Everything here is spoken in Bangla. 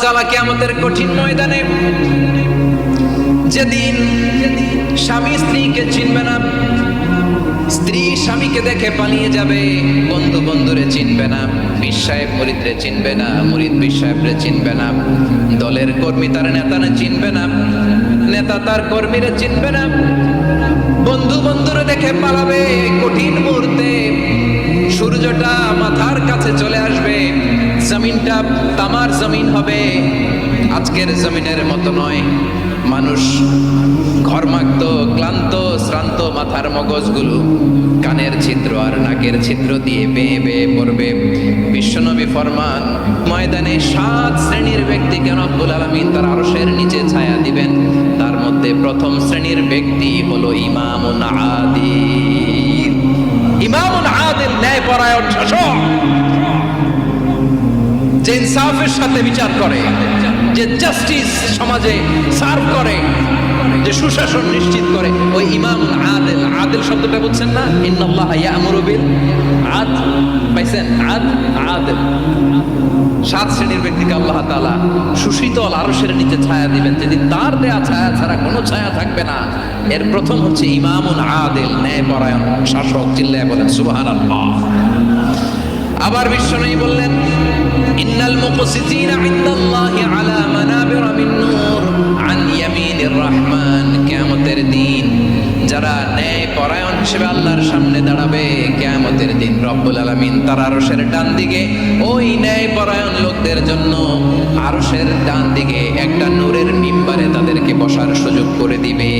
তাআলা কিয়ামতের কঠিন ময়দানে যেদিন স্বামী স্ত্রীকে চিনবে না, স্ত্রী স্বামীকে দেখে পালিয়ে যাবে, বন্ধু বন্ধুরে চিনবে না, পীর সাহেব মুরিদরে চিনবে না, মুরিদ পীর সাহেবরে চিনবে না, দলের কর্মী তার নেতারে চিনবে না, নেতা তার কর্মীরে চিনবে না, বন্ধু বন্ধুরে দেখে পালাবে। কঠিন মুহূর্তে সূর্যটা মাথার কাছে চলে আসবে, জমিনটা তামার জমিন হবে, আজকের জমিনের মতো নয়। মানুষ ঘর্মাক্ত, ক্লান্ত, শ্রান্ত মাথার মগজগুলো কানের ছিদ্র আর নাকের ছিদ্র দিয়ে বেয়ে বেয়ে পড়বে। বিশ্বনবী ফরমান, ময়দানে 7 শ্রেণীর ব্যক্তিকে রব্বুল আলামিন তার আরশের নিচে ছায়া দিবেন। তার মধ্যে প্রথম শ্রেণীর ব্যক্তি হলো ইমামুন আদিল। ইমামুন আদিল, ন্যায়পরায়ণ শাসক, যে ইনসাফের সাথে বিচার করে, যে জাস্টিস সমাজে সার্ভ করে, যে সুশাসন নিশ্চিত করে, ওই ইমামুন আদিল। আদিল শব্দটা বুঝছেন না? ইন্নাল্লাহা ইয়া'মুরু বিল আদল, পাইছেন? আদিল। 7 শ্রেণীর ব্যক্তিকে আল্লাহ তাআলা সুশীতল আরশের নিচে ছায়া দিবেন, যেদিন তার দেয়া ছায়া ছাড়া কোনো ছায়া থাকবে না। এর প্রথম হচ্ছে ইমামুন আদিল, ন্যায়পরায়ণ শাসক। চিল্লায় বলেন সুবহানাল্লাহ। আবার বিশ্বনবী বললেন, ইন্নাল মুকসিতিনা ইনদাল্লাহি আলা মানাবিরা মিন নূর আন ইয়ামিনির রহমান। কিয়ামতের দিন যারা ন্যায়পরায়ণ হিসেবে আল্লাহর সামনে দাঁড়াবে, কিয়ামতের দিন রব্বুল আলামিন তার আরশের ডান দিকে ওই ন্যায়পরায়ণ লোকদের জন্য আরশের ডান দিকে একটা নূরের মিম্বারে তাদেরকে বসার সুযোগ করে দিবে।